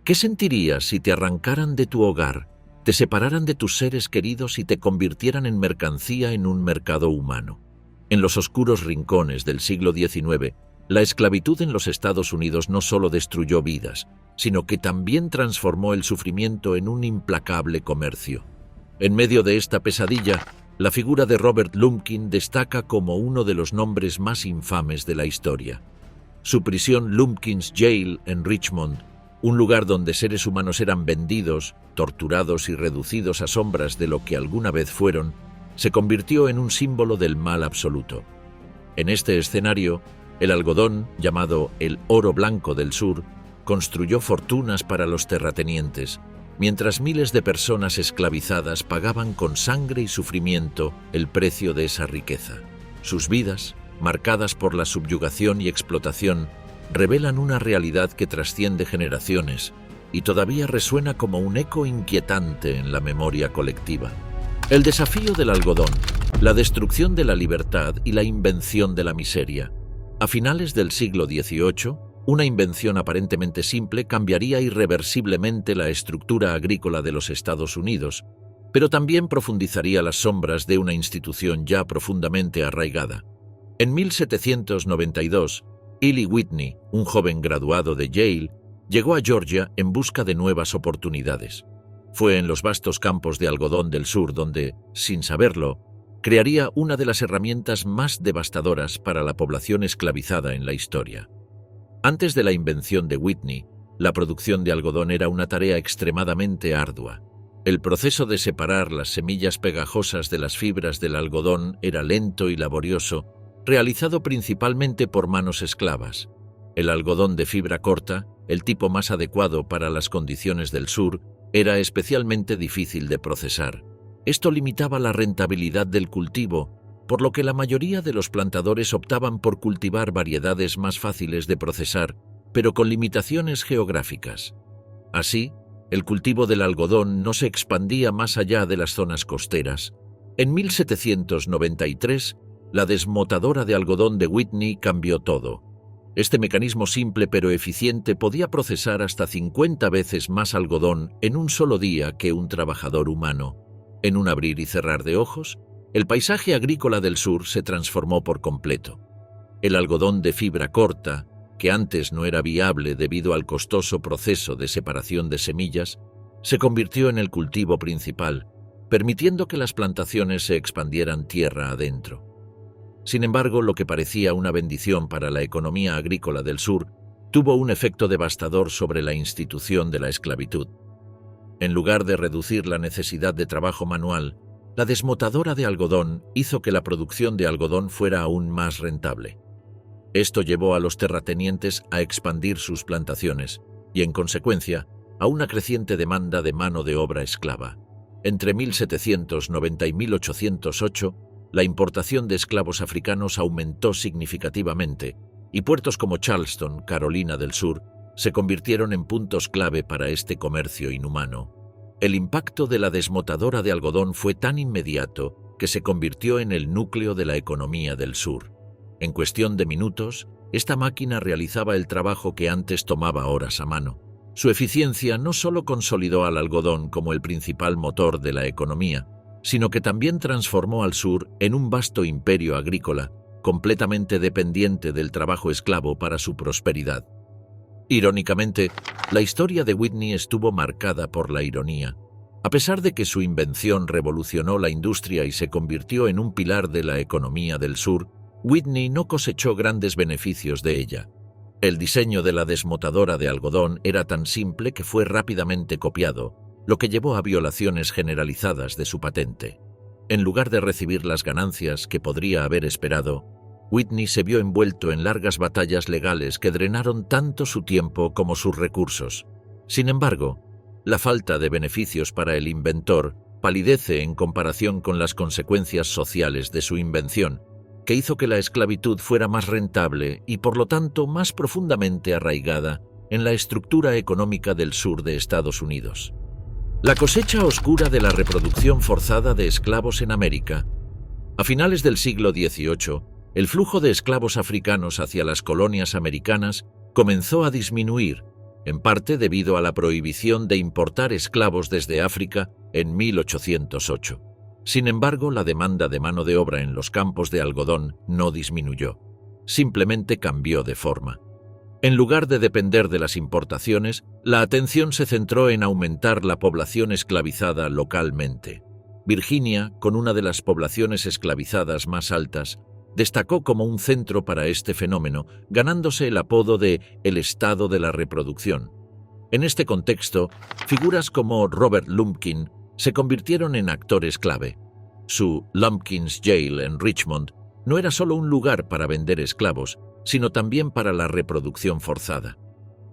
¿Qué sentirías si te arrancaran de tu hogar, te separaran de tus seres queridos y te convirtieran en mercancía en un mercado humano? En los oscuros rincones del siglo XIX, la esclavitud en los Estados Unidos no solo destruyó vidas, sino que también transformó el sufrimiento en un implacable comercio. En medio de esta pesadilla, la figura de Robert Lumpkin destaca como uno de los nombres más infames de la historia. Su prisión Lumpkin's Jail en Richmond, un lugar donde seres humanos eran vendidos, torturados y reducidos a sombras de lo que alguna vez fueron, se convirtió en un símbolo del mal absoluto. En este escenario, el algodón, llamado el oro blanco del sur, construyó fortunas para los terratenientes, mientras miles de personas esclavizadas pagaban con sangre y sufrimiento el precio de esa riqueza. Sus vidas, marcadas por la subyugación y explotación, revelan una realidad que trasciende generaciones y todavía resuena como un eco inquietante en la memoria colectiva. El desafío del algodón, la destrucción de la libertad y la invención de la miseria. A finales del siglo XVIII, una invención aparentemente simple cambiaría irreversiblemente la estructura agrícola de los Estados Unidos, pero también profundizaría las sombras de una institución ya profundamente arraigada. En 1792, Eli Whitney, un joven graduado de Yale, llegó a Georgia en busca de nuevas oportunidades. Fue en los vastos campos de algodón del sur donde, sin saberlo, crearía una de las herramientas más devastadoras para la población esclavizada en la historia. Antes de la invención de Whitney, la producción de algodón era una tarea extremadamente ardua. El proceso de separar las semillas pegajosas de las fibras del algodón era lento y laborioso, realizado principalmente por manos esclavas. El algodón de fibra corta, el tipo más adecuado para las condiciones del sur, era especialmente difícil de procesar. Esto limitaba la rentabilidad del cultivo, por lo que la mayoría de los plantadores optaban por cultivar variedades más fáciles de procesar, pero con limitaciones geográficas. Así, el cultivo del algodón no se expandía más allá de las zonas costeras. En 1793, la desmotadora de algodón de Whitney cambió todo. Este mecanismo simple pero eficiente podía procesar hasta 50 veces más algodón en un solo día que un trabajador humano. En un abrir y cerrar de ojos, el paisaje agrícola del sur se transformó por completo. El algodón de fibra corta, que antes no era viable debido al costoso proceso de separación de semillas, se convirtió en el cultivo principal, permitiendo que las plantaciones se expandieran tierra adentro. Sin embargo, lo que parecía una bendición para la economía agrícola del sur tuvo un efecto devastador sobre la institución de la esclavitud. En lugar de reducir la necesidad de trabajo manual, la desmotadora de algodón hizo que la producción de algodón fuera aún más rentable. Esto llevó a los terratenientes a expandir sus plantaciones y, en consecuencia, a una creciente demanda de mano de obra esclava. Entre 1790 y 1808, la importación de esclavos africanos aumentó significativamente y puertos como Charleston, Carolina del Sur, se convirtieron en puntos clave para este comercio inhumano. El impacto de la desmotadora de algodón fue tan inmediato que se convirtió en el núcleo de la economía del sur. En cuestión de minutos, esta máquina realizaba el trabajo que antes tomaba horas a mano. Su eficiencia no solo consolidó al algodón como el principal motor de la economía, sino que también transformó al sur en un vasto imperio agrícola, completamente dependiente del trabajo esclavo para su prosperidad. Irónicamente, la historia de Whitney estuvo marcada por la ironía. A pesar de que su invención revolucionó la industria y se convirtió en un pilar de la economía del sur, Whitney no cosechó grandes beneficios de ella. El diseño de la desmotadora de algodón era tan simple que fue rápidamente copiado, lo que llevó a violaciones generalizadas de su patente. En lugar de recibir las ganancias que podría haber esperado, Whitney se vio envuelto en largas batallas legales que drenaron tanto su tiempo como sus recursos. Sin embargo, la falta de beneficios para el inventor palidece en comparación con las consecuencias sociales de su invención, que hizo que la esclavitud fuera más rentable y, por lo tanto, más profundamente arraigada en la estructura económica del sur de Estados Unidos. La cosecha oscura de la reproducción forzada de esclavos en América. A finales del siglo XVIII, el flujo de esclavos africanos hacia las colonias americanas comenzó a disminuir, en parte debido a la prohibición de importar esclavos desde África en 1808. Sin embargo, la demanda de mano de obra en los campos de algodón no disminuyó, simplemente cambió de forma. En lugar de depender de las importaciones, la atención se centró en aumentar la población esclavizada localmente. Virginia, con una de las poblaciones esclavizadas más altas, destacó como un centro para este fenómeno, ganándose el apodo de «el estado de la reproducción». En este contexto, figuras como Robert Lumpkin se convirtieron en actores clave. Su Lumpkin's Jail en Richmond no era solo un lugar para vender esclavos, sino también para la reproducción forzada.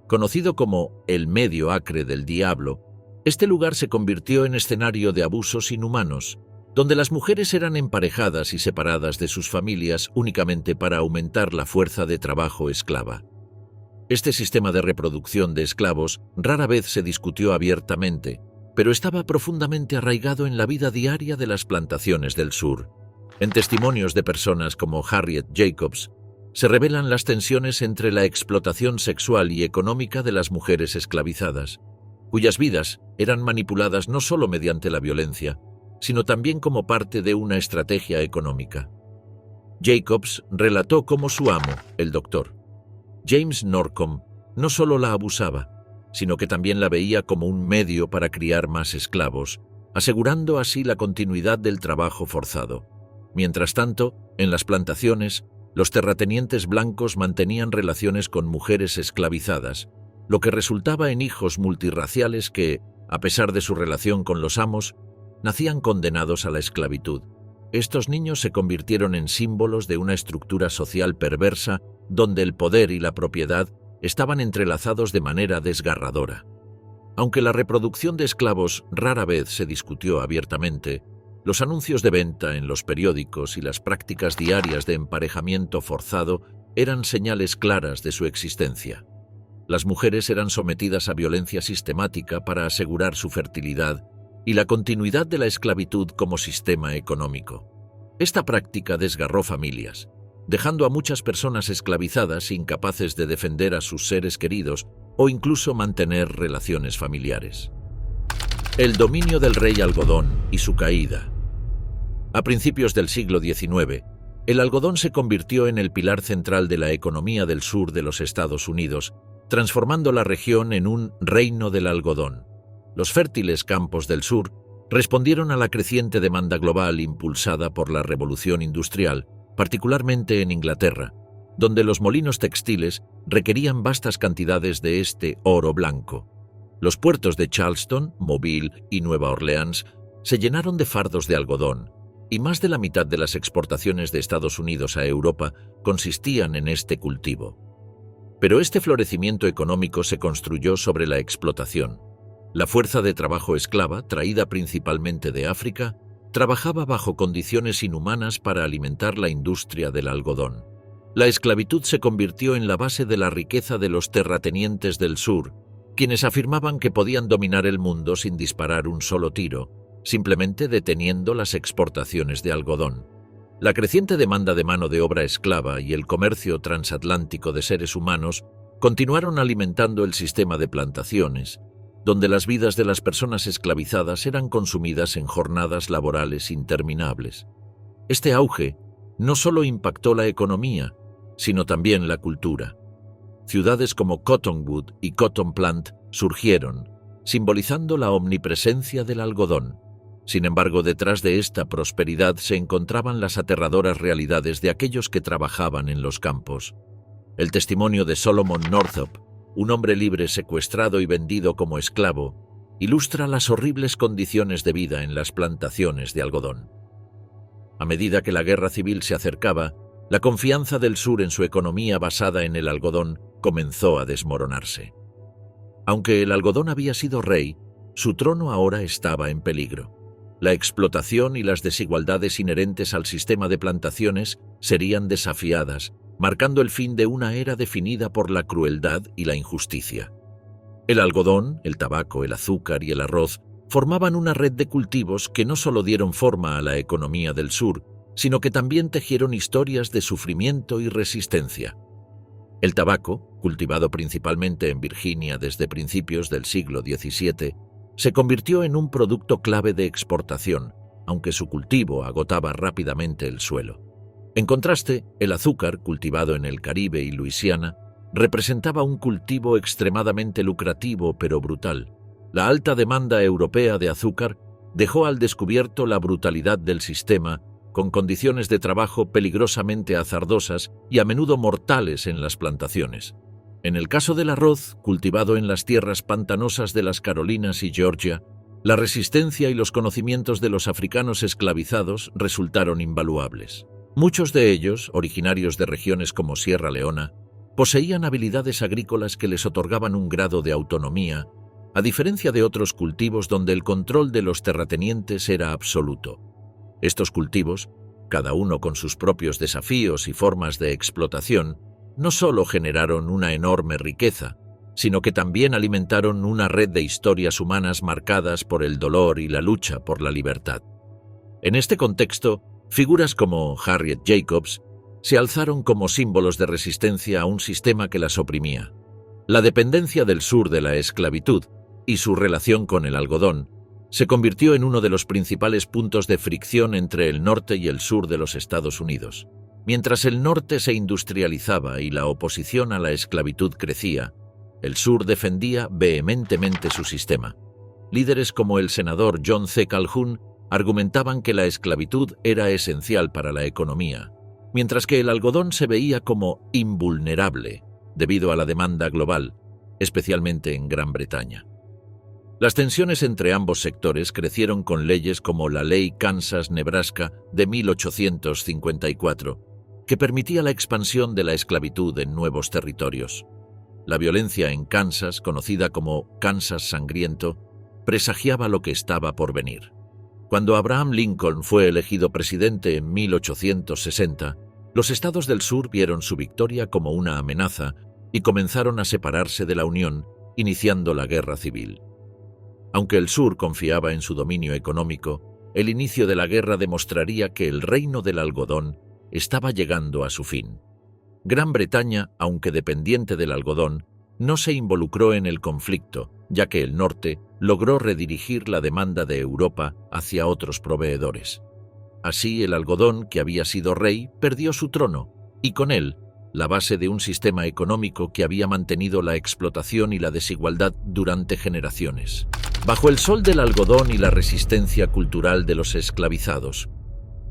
Conocido como el Medio Acre del Diablo, este lugar se convirtió en escenario de abusos inhumanos, donde las mujeres eran emparejadas y separadas de sus familias únicamente para aumentar la fuerza de trabajo esclava. Este sistema de reproducción de esclavos rara vez se discutió abiertamente, pero estaba profundamente arraigado en la vida diaria de las plantaciones del sur. En testimonios de personas como Harriet Jacobs, se revelan las tensiones entre la explotación sexual y económica de las mujeres esclavizadas, cuyas vidas eran manipuladas no solo mediante la violencia, sino también como parte de una estrategia económica. Jacobs relató cómo su amo, el doctor James Norcom, no solo la abusaba, sino que también la veía como un medio para criar más esclavos, asegurando así la continuidad del trabajo forzado. Mientras tanto, en las plantaciones, los terratenientes blancos mantenían relaciones con mujeres esclavizadas, lo que resultaba en hijos multirraciales que, a pesar de su relación con los amos, nacían condenados a la esclavitud. Estos niños se convirtieron en símbolos de una estructura social perversa donde el poder y la propiedad estaban entrelazados de manera desgarradora. Aunque la reproducción de esclavos rara vez se discutió abiertamente, los anuncios de venta en los periódicos y las prácticas diarias de emparejamiento forzado eran señales claras de su existencia. Las mujeres eran sometidas a violencia sistemática para asegurar su fertilidad y la continuidad de la esclavitud como sistema económico. Esta práctica desgarró familias, dejando a muchas personas esclavizadas incapaces de defender a sus seres queridos o incluso mantener relaciones familiares. El dominio del rey algodón y su caída. A principios del siglo XIX, el algodón se convirtió en el pilar central de la economía del sur de los Estados Unidos, transformando la región en un reino del algodón. Los fértiles campos del sur respondieron a la creciente demanda global impulsada por la revolución industrial, particularmente en Inglaterra, donde los molinos textiles requerían vastas cantidades de este oro blanco. Los puertos de Charleston, Mobile y Nueva Orleans se llenaron de fardos de algodón, y más de la mitad de las exportaciones de Estados Unidos a Europa consistían en este cultivo. Pero este florecimiento económico se construyó sobre la explotación. La fuerza de trabajo esclava, traída principalmente de África, trabajaba bajo condiciones inhumanas para alimentar la industria del algodón. La esclavitud se convirtió en la base de la riqueza de los terratenientes del sur, quienes afirmaban que podían dominar el mundo sin disparar un solo tiro, simplemente deteniendo las exportaciones de algodón. La creciente demanda de mano de obra esclava y el comercio transatlántico de seres humanos continuaron alimentando el sistema de plantaciones, donde las vidas de las personas esclavizadas eran consumidas en jornadas laborales interminables. Este auge no solo impactó la economía, sino también la cultura. Ciudades como Cottonwood y Cotton Plant surgieron, simbolizando la omnipresencia del algodón. Sin embargo, detrás de esta prosperidad se encontraban las aterradoras realidades de aquellos que trabajaban en los campos. El testimonio de Solomon Northup, un hombre libre secuestrado y vendido como esclavo, ilustra las horribles condiciones de vida en las plantaciones de algodón. A medida que la guerra civil se acercaba, la confianza del sur en su economía basada en el algodón comenzó a desmoronarse. Aunque el algodón había sido rey, su trono ahora estaba en peligro. La explotación y las desigualdades inherentes al sistema de plantaciones serían desafiadas, marcando el fin de una era definida por la crueldad y la injusticia. El algodón, el tabaco, el azúcar y el arroz formaban una red de cultivos que no solo dieron forma a la economía del sur, sino que también tejieron historias de sufrimiento y resistencia. El tabaco, cultivado principalmente en Virginia desde principios del siglo XVII, se convirtió en un producto clave de exportación, aunque su cultivo agotaba rápidamente el suelo. En contraste, el azúcar, cultivado en el Caribe y Luisiana, representaba un cultivo extremadamente lucrativo pero brutal. La alta demanda europea de azúcar dejó al descubierto la brutalidad del sistema, con condiciones de trabajo peligrosamente hazardosas y a menudo mortales en las plantaciones. En el caso del arroz, cultivado en las tierras pantanosas de las Carolinas y Georgia, la resistencia y los conocimientos de los africanos esclavizados resultaron invaluables. Muchos de ellos, originarios de regiones como Sierra Leona, poseían habilidades agrícolas que les otorgaban un grado de autonomía, a diferencia de otros cultivos donde el control de los terratenientes era absoluto. Estos cultivos, cada uno con sus propios desafíos y formas de explotación, no solo generaron una enorme riqueza, sino que también alimentaron una red de historias humanas marcadas por el dolor y la lucha por la libertad. En este contexto, figuras como Harriet Jacobs se alzaron como símbolos de resistencia a un sistema que las oprimía. La dependencia del sur de la esclavitud y su relación con el algodón se convirtió en uno de los principales puntos de fricción entre el norte y el sur de los Estados Unidos. Mientras el norte se industrializaba y la oposición a la esclavitud crecía, el sur defendía vehementemente su sistema. Líderes como el senador John C. Calhoun argumentaban que la esclavitud era esencial para la economía, mientras que el algodón se veía como invulnerable debido a la demanda global, especialmente en Gran Bretaña. Las tensiones entre ambos sectores crecieron con leyes como la Ley Kansas-Nebraska de 1854, que permitía la expansión de la esclavitud en nuevos territorios. La violencia en Kansas, conocida como Kansas Sangriento, presagiaba lo que estaba por venir. Cuando Abraham Lincoln fue elegido presidente en 1860, los estados del sur vieron su victoria como una amenaza y comenzaron a separarse de la Unión, iniciando la Guerra Civil. Aunque el sur confiaba en su dominio económico, el inicio de la guerra demostraría que el reino del algodón estaba llegando a su fin. Gran Bretaña, aunque dependiente del algodón, no se involucró en el conflicto, ya que el norte logró redirigir la demanda de Europa hacia otros proveedores. Así, el algodón, que había sido rey, perdió su trono, y con él, la base de un sistema económico que había mantenido la explotación y la desigualdad durante generaciones. Bajo el sol del algodón y la resistencia cultural de los esclavizados.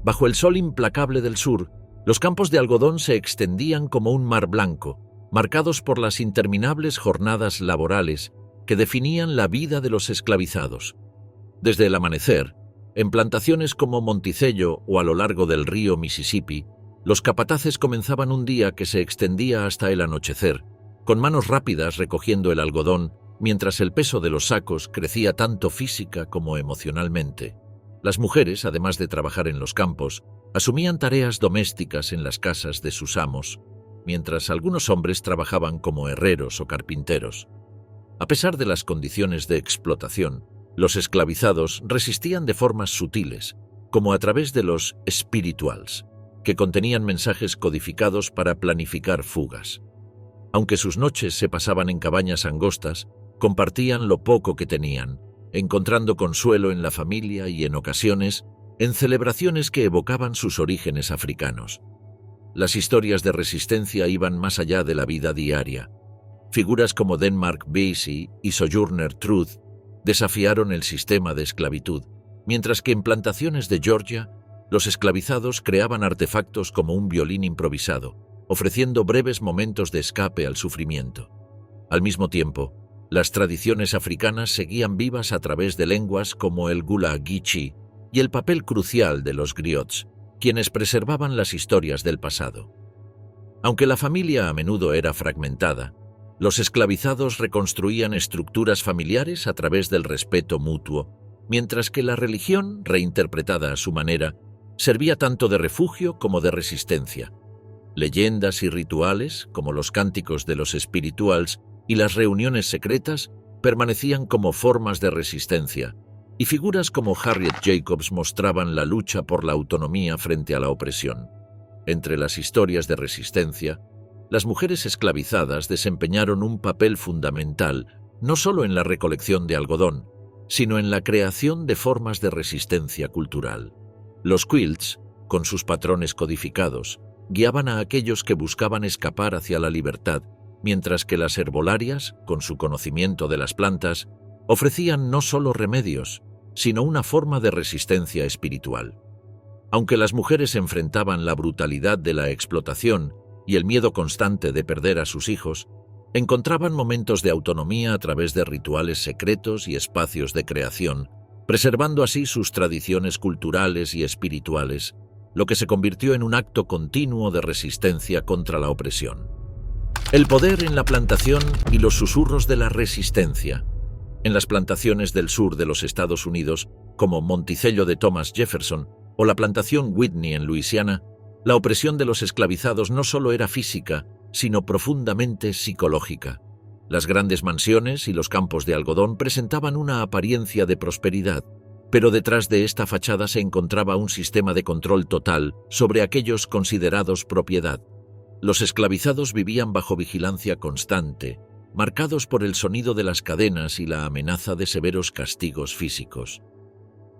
Bajo el sol implacable del sur, los campos de algodón se extendían como un mar blanco, marcados por las interminables jornadas laborales que definían la vida de los esclavizados. Desde el amanecer, en plantaciones como Monticello o a lo largo del río Mississippi, los capataces comenzaban un día que se extendía hasta el anochecer, con manos rápidas recogiendo el algodón, mientras el peso de los sacos crecía tanto física como emocionalmente. Las mujeres, además de trabajar en los campos, asumían tareas domésticas en las casas de sus amos, mientras algunos hombres trabajaban como herreros o carpinteros. A pesar de las condiciones de explotación, los esclavizados resistían de formas sutiles, como a través de los spirituals, que contenían mensajes codificados para planificar fugas. Aunque sus noches se pasaban en cabañas angostas, compartían lo poco que tenían, encontrando consuelo en la familia y, en ocasiones, en celebraciones que evocaban sus orígenes africanos. Las historias de resistencia iban más allá de la vida diaria. Figuras como Denmark Vesey y Sojourner Truth desafiaron el sistema de esclavitud, mientras que en plantaciones de Georgia, los esclavizados creaban artefactos como un violín improvisado, ofreciendo breves momentos de escape al sufrimiento. Al mismo tiempo, las tradiciones africanas seguían vivas a través de lenguas como el Gula Geechee y el papel crucial de los griots, quienes preservaban las historias del pasado. Aunque la familia a menudo era fragmentada, los esclavizados reconstruían estructuras familiares a través del respeto mutuo, mientras que la religión, reinterpretada a su manera, servía tanto de refugio como de resistencia. Leyendas y rituales, como los cánticos de los spirituals y las reuniones secretas, permanecían como formas de resistencia, y figuras como Harriet Jacobs mostraban la lucha por la autonomía frente a la opresión. Entre las historias de resistencia, Las mujeres esclavizadas desempeñaron un papel fundamental no solo en la recolección de algodón, sino en la creación de formas de resistencia cultural. Los quilts, con sus patrones codificados, guiaban a aquellos que buscaban escapar hacia la libertad, mientras que las herbolarias, con su conocimiento de las plantas, ofrecían no solo remedios, sino una forma de resistencia espiritual. Aunque las mujeres enfrentaban la brutalidad de la explotación y el miedo constante de perder a sus hijos, encontraban momentos de autonomía a través de rituales secretos y espacios de creación, preservando así sus tradiciones culturales y espirituales, lo que se convirtió en un acto continuo de resistencia contra la opresión. El poder en la plantación y los susurros de la resistencia. En las plantaciones del sur de los Estados Unidos, como Monticello de Thomas Jefferson o la plantación Whitney en Luisiana, la opresión de los esclavizados no solo era física, sino profundamente psicológica. Las grandes mansiones y los campos de algodón presentaban una apariencia de prosperidad, pero detrás de esta fachada se encontraba un sistema de control total sobre aquellos considerados propiedad. Los esclavizados vivían bajo vigilancia constante, marcados por el sonido de las cadenas y la amenaza de severos castigos físicos.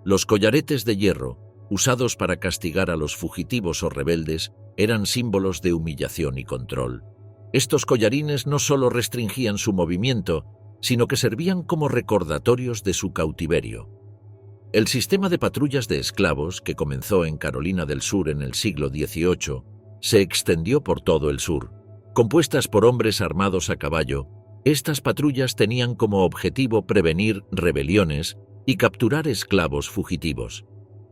Los collaretes de hierro, usados para castigar a los fugitivos o rebeldes, eran símbolos de humillación y control. Estos collarines no solo restringían su movimiento, sino que servían como recordatorios de su cautiverio. El sistema de patrullas de esclavos, que comenzó en Carolina del Sur en el siglo XVIII, se extendió por todo el sur. Compuestas por hombres armados a caballo, estas patrullas tenían como objetivo prevenir rebeliones y capturar esclavos fugitivos.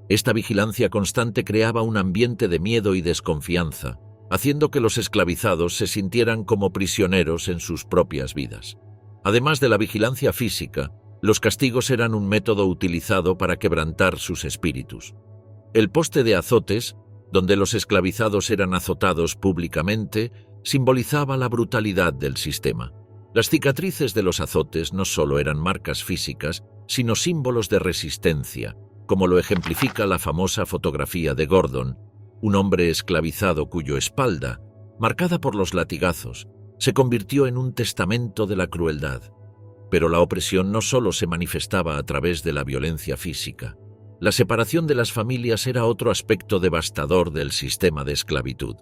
Esta vigilancia constante creaba un ambiente de miedo y desconfianza, haciendo que los esclavizados se sintieran como prisioneros en sus propias vidas. Además de la vigilancia física, los castigos eran un método utilizado para quebrantar sus espíritus. El poste de azotes, donde los esclavizados eran azotados públicamente, simbolizaba la brutalidad del sistema. Las cicatrices de los azotes no solo eran marcas físicas, sino símbolos de resistencia, como lo ejemplifica la famosa fotografía de Gordon, un hombre esclavizado cuya espalda, marcada por los latigazos, se convirtió en un testamento de la crueldad. Pero la opresión no solo se manifestaba a través de la violencia física. La separación de las familias era otro aspecto devastador del sistema de esclavitud.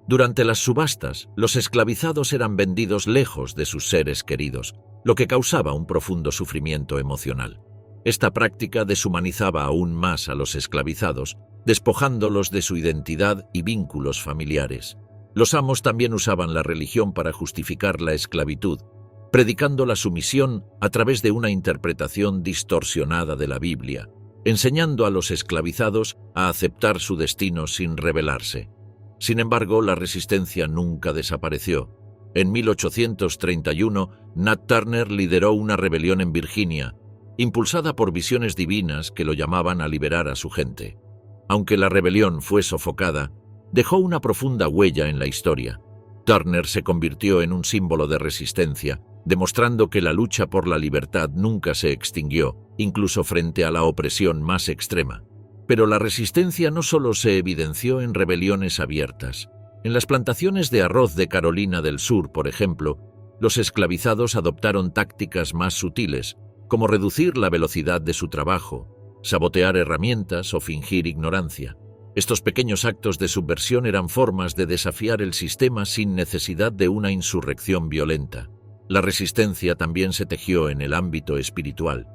Durante las subastas, los esclavizados eran vendidos lejos de sus seres queridos, lo que causaba un profundo sufrimiento emocional. Esta práctica deshumanizaba aún más a los esclavizados, despojándolos de su identidad y vínculos familiares. Los amos también usaban la religión para justificar la esclavitud, predicando la sumisión a través de una interpretación distorsionada de la Biblia, enseñando a los esclavizados a aceptar su destino sin rebelarse. Sin embargo, la resistencia nunca desapareció. En 1831, Nat Turner lideró una rebelión en Virginia, impulsada por visiones divinas que lo llamaban a liberar a su gente. Aunque la rebelión fue sofocada, dejó una profunda huella en la historia. Turner se convirtió en un símbolo de resistencia, demostrando que la lucha por la libertad nunca se extinguió, incluso frente a la opresión más extrema. Pero la resistencia no solo se evidenció en rebeliones abiertas. En las plantaciones de arroz de Carolina del Sur, por ejemplo, los esclavizados adoptaron tácticas más sutiles, como reducir la velocidad de su trabajo, sabotear herramientas o fingir ignorancia. Estos pequeños actos de subversión eran formas de desafiar el sistema sin necesidad de una insurrección violenta. La resistencia también se tejió en el ámbito espiritual.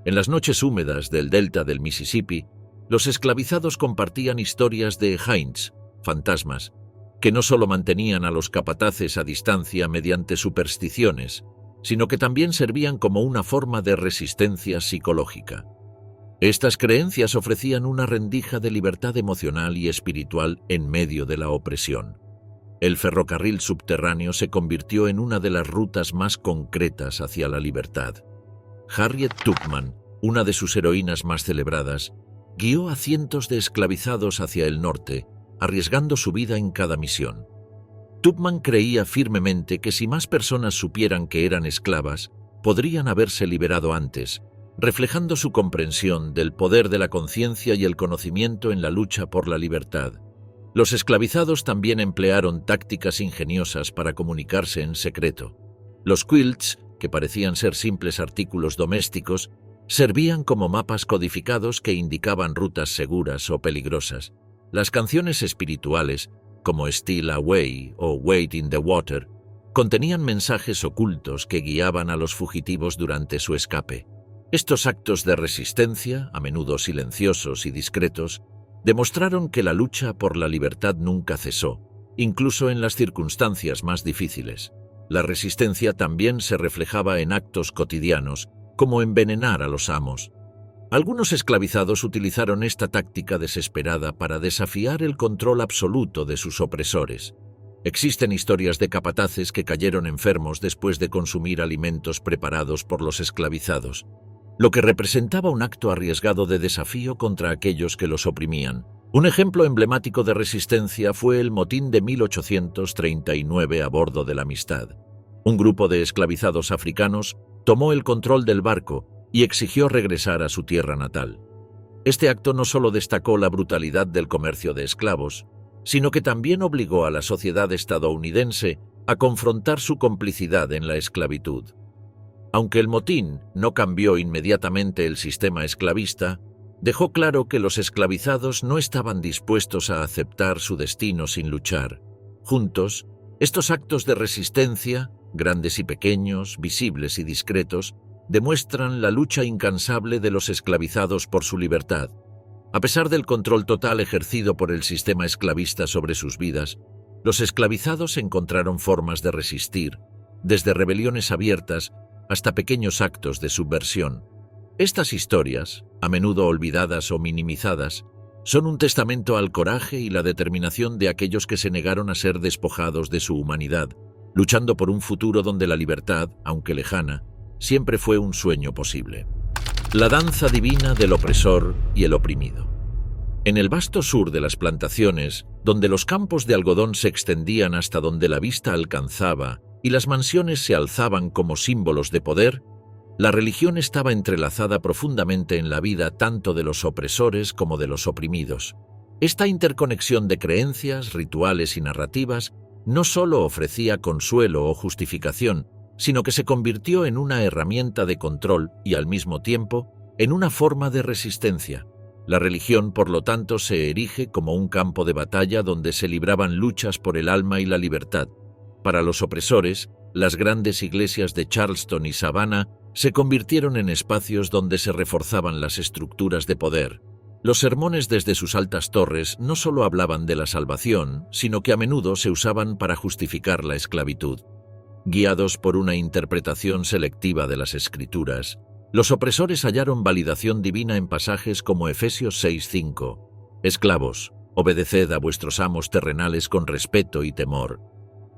En las noches húmedas del delta del Mississippi, los esclavizados compartían historias de Haints, fantasmas, que no solo mantenían a los capataces a distancia mediante supersticiones, sino que también servían como una forma de resistencia psicológica. Estas creencias ofrecían una rendija de libertad emocional y espiritual en medio de la opresión. El ferrocarril subterráneo se convirtió en una de las rutas más concretas hacia la libertad. Harriet Tubman, una de sus heroínas más celebradas, guió a cientos de esclavizados hacia el norte, arriesgando su vida en cada misión. Tubman creía firmemente que si más personas supieran que eran esclavas, podrían haberse liberado antes, reflejando su comprensión del poder de la conciencia y el conocimiento en la lucha por la libertad. Los esclavizados también emplearon tácticas ingeniosas para comunicarse en secreto. Los quilts, que parecían ser simples artículos domésticos, servían como mapas codificados que indicaban rutas seguras o peligrosas. Las canciones espirituales, como Steal Away o Wade in the Water, contenían mensajes ocultos que guiaban a los fugitivos durante su escape. Estos actos de resistencia, a menudo silenciosos y discretos, demostraron que la lucha por la libertad nunca cesó, incluso en las circunstancias más difíciles. La resistencia también se reflejaba en actos cotidianos, como envenenar a los amos. Algunos esclavizados utilizaron esta táctica desesperada para desafiar el control absoluto de sus opresores. Existen historias de capataces que cayeron enfermos después de consumir alimentos preparados por los esclavizados, lo que representaba un acto arriesgado de desafío contra aquellos que los oprimían. Un ejemplo emblemático de resistencia fue el motín de 1839 a bordo de la Amistad. Un grupo de esclavizados africanos tomó el control del barco y exigió regresar a su tierra natal. Este acto no solo destacó la brutalidad del comercio de esclavos, sino que también obligó a la sociedad estadounidense a confrontar su complicidad en la esclavitud. Aunque el motín no cambió inmediatamente el sistema esclavista, dejó claro que los esclavizados no estaban dispuestos a aceptar su destino sin luchar. Juntos, estos actos de resistencia, grandes y pequeños, visibles y discretos, demuestran la lucha incansable de los esclavizados por su libertad. A pesar del control total ejercido por el sistema esclavista sobre sus vidas, los esclavizados encontraron formas de resistir, desde rebeliones abiertas hasta pequeños actos de subversión. Estas historias, a menudo olvidadas o minimizadas, son un testamento al coraje y la determinación de aquellos que se negaron a ser despojados de su humanidad, luchando por un futuro donde la libertad, aunque lejana, siempre fue un sueño posible. La danza divina del opresor y el oprimido. En el vasto sur de las plantaciones, donde los campos de algodón se extendían hasta donde la vista alcanzaba y las mansiones se alzaban como símbolos de poder, la religión estaba entrelazada profundamente en la vida tanto de los opresores como de los oprimidos. Esta interconexión de creencias, rituales y narrativas no solo ofrecía consuelo o justificación, sino que se convirtió en una herramienta de control y, al mismo tiempo, en una forma de resistencia. La religión, por lo tanto, se erige como un campo de batalla donde se libraban luchas por el alma y la libertad. Para los opresores, las grandes iglesias de Charleston y Savannah se convirtieron en espacios donde se reforzaban las estructuras de poder. Los sermones desde sus altas torres no solo hablaban de la salvación, sino que a menudo se usaban para justificar la esclavitud. Guiados por una interpretación selectiva de las Escrituras, los opresores hallaron validación divina en pasajes como Efesios 6:5. Esclavos, obedeced a vuestros amos terrenales con respeto y temor.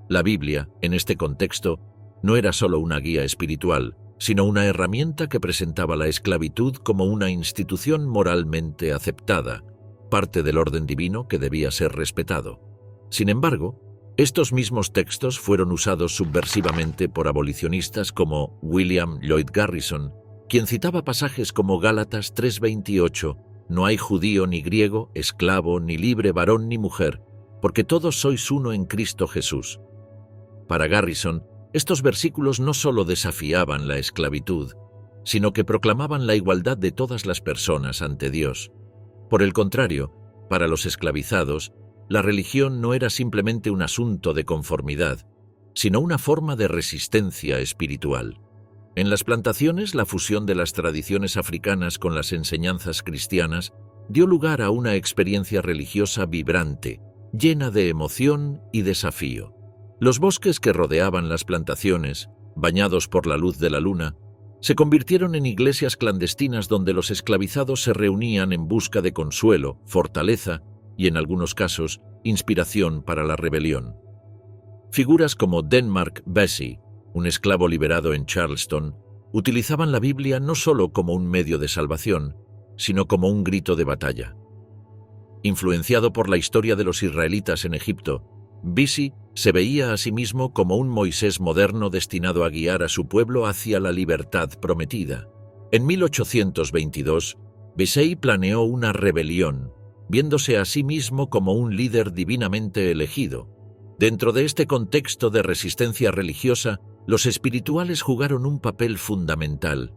La Biblia, en este contexto, no era solo una guía espiritual, sino una herramienta que presentaba la esclavitud como una institución moralmente aceptada, parte del orden divino que debía ser respetado. Sin embargo, estos mismos textos fueron usados subversivamente por abolicionistas como William Lloyd Garrison, quien citaba pasajes como Gálatas 3:28, no hay judío ni griego, esclavo ni libre, varón ni mujer, porque todos sois uno en Cristo Jesús. Para Garrison, estos versículos no solo desafiaban la esclavitud, sino que proclamaban la igualdad de todas las personas ante Dios. Por el contrario, para los esclavizados, la religión no era simplemente un asunto de conformidad, sino una forma de resistencia espiritual. En las plantaciones, la fusión de las tradiciones africanas con las enseñanzas cristianas dio lugar a una experiencia religiosa vibrante, llena de emoción y desafío. Los bosques que rodeaban las plantaciones, bañados por la luz de la luna, se convirtieron en iglesias clandestinas donde los esclavizados se reunían en busca de consuelo, fortaleza y, en algunos casos, inspiración para la rebelión. Figuras como Denmark Vesey, un esclavo liberado en Charleston, utilizaban la Biblia no solo como un medio de salvación, sino como un grito de batalla. Influenciado por la historia de los israelitas en Egipto, Vesey se veía a sí mismo como un Moisés moderno destinado a guiar a su pueblo hacia la libertad prometida. En 1822, Vesey planeó una rebelión, viéndose a sí mismo como un líder divinamente elegido. Dentro de este contexto de resistencia religiosa, los espirituales jugaron un papel fundamental.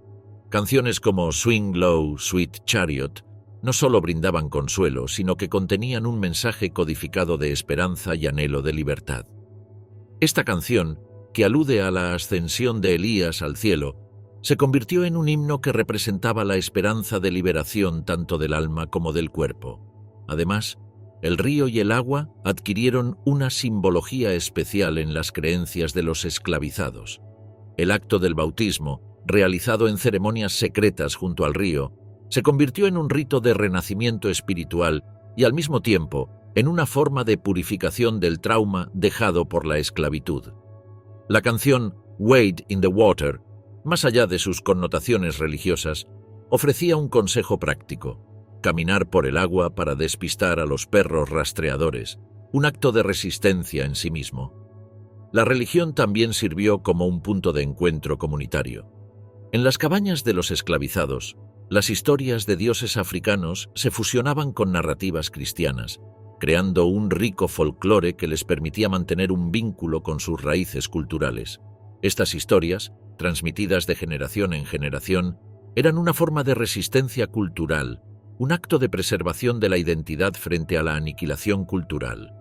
Canciones como Swing Low, Sweet Chariot no solo brindaban consuelo, sino que contenían un mensaje codificado de esperanza y anhelo de libertad. Esta canción, que alude a la ascensión de Elías al cielo, se convirtió en un himno que representaba la esperanza de liberación tanto del alma como del cuerpo. Además, el río y el agua adquirieron una simbología especial en las creencias de los esclavizados. El acto del bautismo, realizado en ceremonias secretas junto al río, se convirtió en un rito de renacimiento espiritual y al mismo tiempo en una forma de purificación del trauma dejado por la esclavitud. La canción Wade in the Water, más allá de sus connotaciones religiosas, ofrecía un consejo práctico: caminar por el agua para despistar a los perros rastreadores, un acto de resistencia en sí mismo. La religión también sirvió como un punto de encuentro comunitario. En las cabañas de los esclavizados, las historias de dioses africanos se fusionaban con narrativas cristianas, creando un rico folclore que les permitía mantener un vínculo con sus raíces culturales. Estas historias, transmitidas de generación en generación, eran una forma de resistencia cultural, un acto de preservación de la identidad frente a la aniquilación cultural.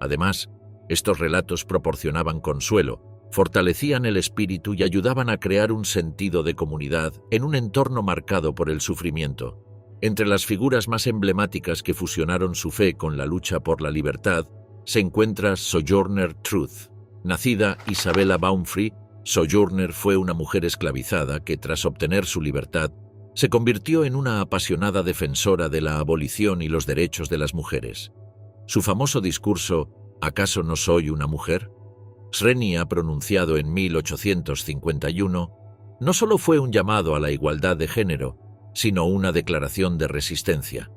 Además, estos relatos proporcionaban consuelo, fortalecían el espíritu y ayudaban a crear un sentido de comunidad en un entorno marcado por el sufrimiento. Entre las figuras más emblemáticas que fusionaron su fe con la lucha por la libertad se encuentra Sojourner Truth. Nacida Isabella Baumfree, Sojourner fue una mujer esclavizada que, tras obtener su libertad, se convirtió en una apasionada defensora de la abolición y los derechos de las mujeres. Su famoso discurso ¿Acaso no soy una mujer?, Srenia, pronunciado en 1851, no solo fue un llamado a la igualdad de género, sino una declaración de resistencia.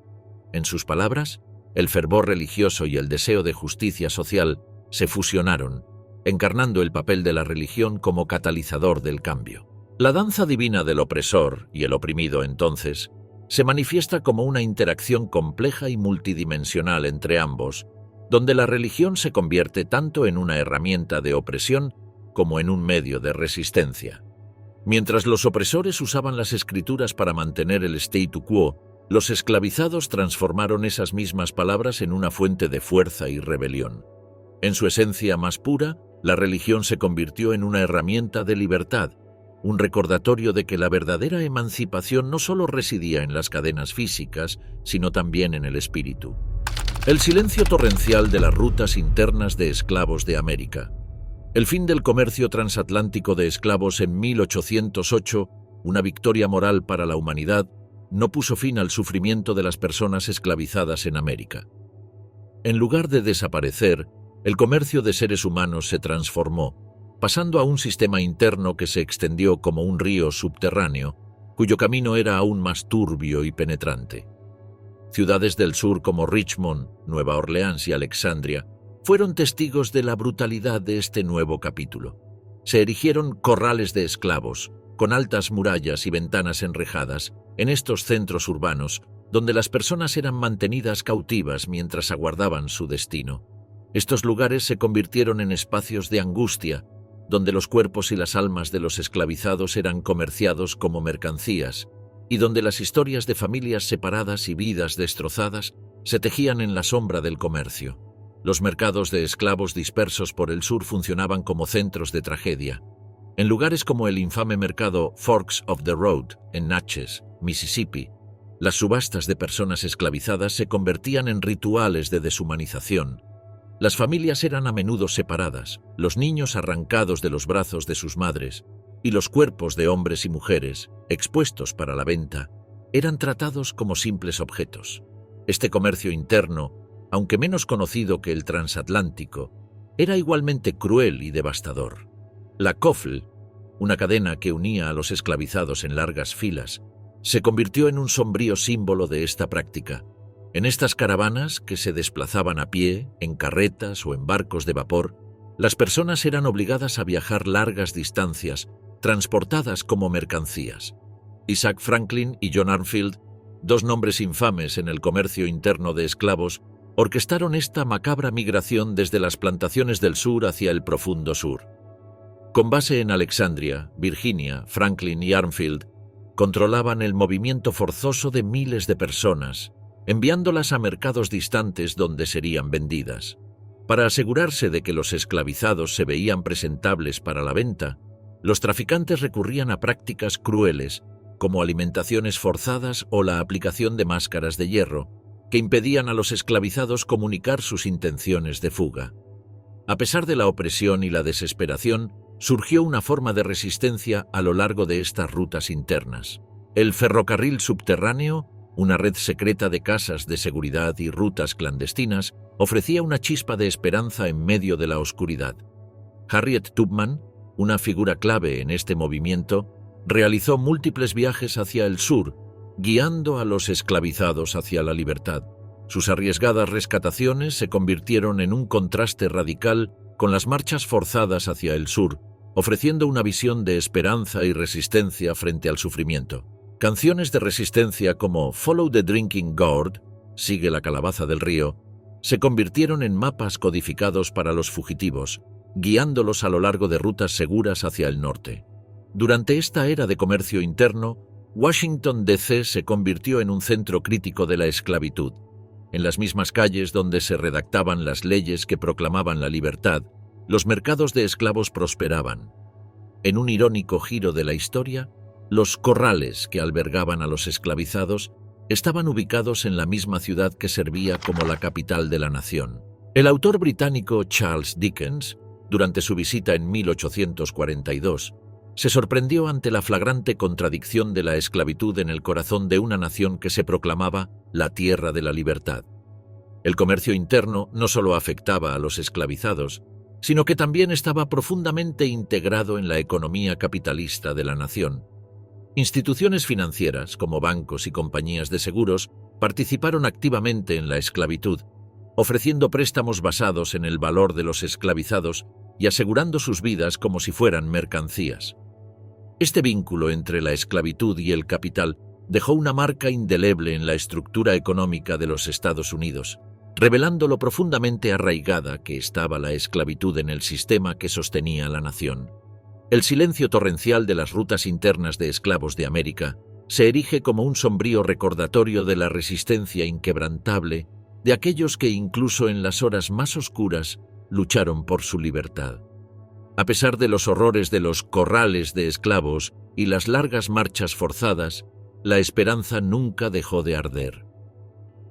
En sus palabras, el fervor religioso y el deseo de justicia social se fusionaron, encarnando el papel de la religión como catalizador del cambio. La danza divina del opresor y el oprimido, entonces, se manifiesta como una interacción compleja y multidimensional entre ambos, donde la religión se convierte tanto en una herramienta de opresión como en un medio de resistencia. Mientras los opresores usaban las escrituras para mantener el statu quo, los esclavizados transformaron esas mismas palabras en una fuente de fuerza y rebelión. En su esencia más pura, la religión se convirtió en una herramienta de libertad, un recordatorio de que la verdadera emancipación no solo residía en las cadenas físicas, sino también en el espíritu. El silencio torrencial de las rutas internas de esclavos de América. El fin del comercio transatlántico de esclavos en 1808, una victoria moral para la humanidad, no puso fin al sufrimiento de las personas esclavizadas en América. En lugar de desaparecer, el comercio de seres humanos se transformó, pasando a un sistema interno que se extendió como un río subterráneo, cuyo camino era aún más turbio y penetrante. Ciudades del sur como Richmond, Nueva Orleans y Alexandria fueron testigos de la brutalidad de este nuevo capítulo. Se erigieron corrales de esclavos, con altas murallas y ventanas enrejadas, en estos centros urbanos, donde las personas eran mantenidas cautivas mientras aguardaban su destino. Estos lugares se convirtieron en espacios de angustia, donde los cuerpos y las almas de los esclavizados eran comerciados como mercancías, y donde las historias de familias separadas y vidas destrozadas se tejían en la sombra del comercio. Los mercados de esclavos dispersos por el sur funcionaban como centros de tragedia. En lugares como el infame mercado Forks of the Road, en Natchez, Mississippi, las subastas de personas esclavizadas se convertían en rituales de deshumanización. Las familias eran a menudo separadas, los niños arrancados de los brazos de sus madres, y los cuerpos de hombres y mujeres, expuestos para la venta, eran tratados como simples objetos. Este comercio interno, aunque menos conocido que el transatlántico, era igualmente cruel y devastador. La Koffel, una cadena que unía a los esclavizados en largas filas, se convirtió en un sombrío símbolo de esta práctica. En estas caravanas, que se desplazaban a pie, en carretas o en barcos de vapor, las personas eran obligadas a viajar largas distancias, transportadas como mercancías. Isaac Franklin y John Armfield Dos nombres infames en el comercio interno de esclavos orquestaron esta macabra migración desde las plantaciones del sur hacia el profundo sur. Con base en Alexandria, Virginia, Franklin y Armfield, controlaban el movimiento forzoso de miles de personas, enviándolas a mercados distantes donde serían vendidas. Para asegurarse de que los esclavizados se veían presentables para la venta, los traficantes recurrían a prácticas crueles, como alimentaciones forzadas o la aplicación de máscaras de hierro, que impedían a los esclavizados comunicar sus intenciones de fuga. A pesar de la opresión y la desesperación, surgió una forma de resistencia a lo largo de estas rutas internas. El ferrocarril subterráneo, una red secreta de casas de seguridad y rutas clandestinas, ofrecía una chispa de esperanza en medio de la oscuridad. Harriet Tubman, una figura clave en este movimiento, realizó múltiples viajes hacia el sur, guiando a los esclavizados hacia la libertad. Sus arriesgadas rescataciones se convirtieron en un contraste radical con las marchas forzadas hacia el sur, ofreciendo una visión de esperanza y resistencia frente al sufrimiento. Canciones de resistencia como Follow the Drinking Gourd, Sigue la calabaza del río, se convirtieron en mapas codificados para los fugitivos, guiándolos a lo largo de rutas seguras hacia el norte. Durante esta era de comercio interno, Washington, D.C. se convirtió en un centro crítico de la esclavitud. En las mismas calles donde se redactaban las leyes que proclamaban la libertad, los mercados de esclavos prosperaban. En un irónico giro de la historia, los corrales que albergaban a los esclavizados estaban ubicados en la misma ciudad que servía como la capital de la nación. El autor británico Charles Dickens, durante su visita en 1842, se sorprendió ante la flagrante contradicción de la esclavitud en el corazón de una nación que se proclamaba la tierra de la libertad. El comercio interno no solo afectaba a los esclavizados, sino que también estaba profundamente integrado en la economía capitalista de la nación. Instituciones financieras, como bancos y compañías de seguros, participaron activamente en la esclavitud, ofreciendo préstamos basados en el valor de los esclavizados y asegurando sus vidas como si fueran mercancías. Este vínculo entre la esclavitud y el capital dejó una marca indeleble en la estructura económica de los Estados Unidos, revelando lo profundamente arraigada que estaba la esclavitud en el sistema que sostenía la nación. El silencio torrencial de las rutas internas de esclavos de América se erige como un sombrío recordatorio de la resistencia inquebrantable de aquellos que incluso en las horas más oscuras lucharon por su libertad. A pesar de los horrores de los corrales de esclavos y las largas marchas forzadas, la esperanza nunca dejó de arder.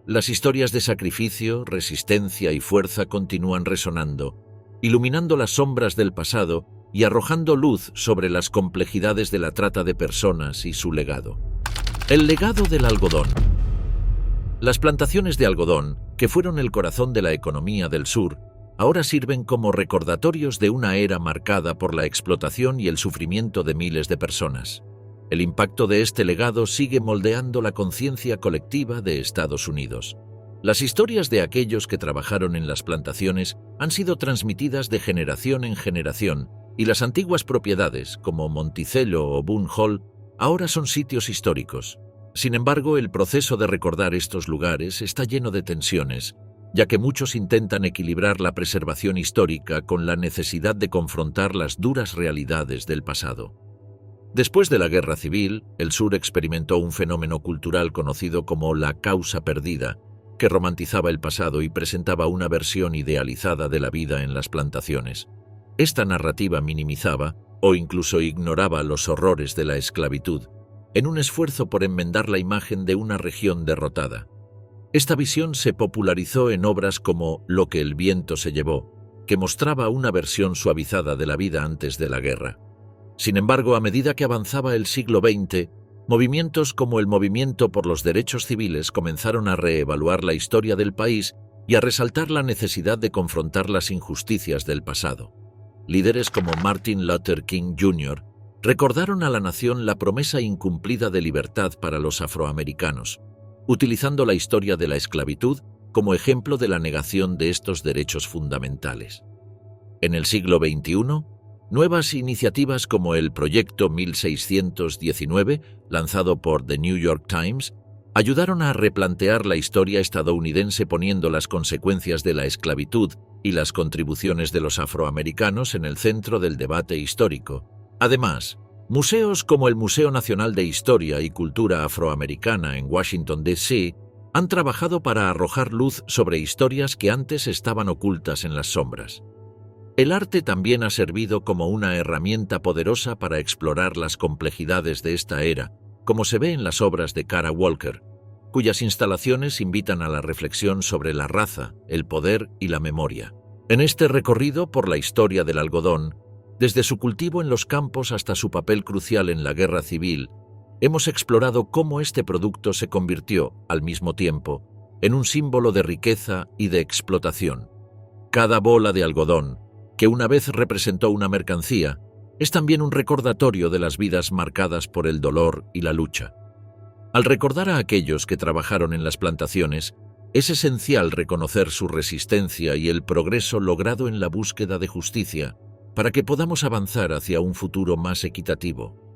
Las historias de sacrificio, resistencia y fuerza continúan resonando, iluminando las sombras del pasado y arrojando luz sobre las complejidades de la trata de personas y su legado. El legado del algodón. Las plantaciones de algodón, que fueron el corazón de la economía del sur, ahora sirven como recordatorios de una era marcada por la explotación y el sufrimiento de miles de personas. El impacto de este legado sigue moldeando la conciencia colectiva de Estados Unidos. Las historias de aquellos que trabajaron en las plantaciones han sido transmitidas de generación en generación, y las antiguas propiedades, como Monticello o Boone Hall, ahora son sitios históricos. Sin embargo, el proceso de recordar estos lugares está lleno de tensiones, ya que muchos intentan equilibrar la preservación histórica con la necesidad de confrontar las duras realidades del pasado. Después de la Guerra Civil, el sur experimentó un fenómeno cultural conocido como la causa perdida, que romantizaba el pasado y presentaba una versión idealizada de la vida en las plantaciones. Esta narrativa minimizaba o incluso ignoraba los horrores de la esclavitud, en un esfuerzo por enmendar la imagen de una región derrotada. Esta visión se popularizó en obras como Lo que el viento se llevó, que mostraba una versión suavizada de la vida antes de la guerra. Sin embargo, a medida que avanzaba el siglo XX, movimientos como el Movimiento por los Derechos Civiles comenzaron a reevaluar la historia del país y a resaltar la necesidad de confrontar las injusticias del pasado. Líderes como Martin Luther King Jr. recordaron a la nación la promesa incumplida de libertad para los afroamericanos, utilizando la historia de la esclavitud como ejemplo de la negación de estos derechos fundamentales. En el siglo XXI, nuevas iniciativas como el Proyecto 1619, lanzado por The New York Times, Ayudaron a replantear la historia estadounidense poniendo las consecuencias de la esclavitud y las contribuciones de los afroamericanos en el centro del debate histórico. Además, museos como el Museo Nacional de Historia y Cultura Afroamericana en Washington, D.C., han trabajado para arrojar luz sobre historias que antes estaban ocultas en las sombras. El arte también ha servido como una herramienta poderosa para explorar las complejidades de esta era, como se ve en las obras de Kara Walker, cuyas instalaciones invitan a la reflexión sobre la raza, el poder y la memoria. En este recorrido por la historia del algodón, desde su cultivo en los campos hasta su papel crucial en la guerra civil, hemos explorado cómo este producto se convirtió, al mismo tiempo, en un símbolo de riqueza y de explotación. Cada bola de algodón, que una vez representó una mercancía, es también un recordatorio de las vidas marcadas por el dolor y la lucha. Al recordar a aquellos que trabajaron en las plantaciones, es esencial reconocer su resistencia y el progreso logrado en la búsqueda de justicia para que podamos avanzar hacia un futuro más equitativo.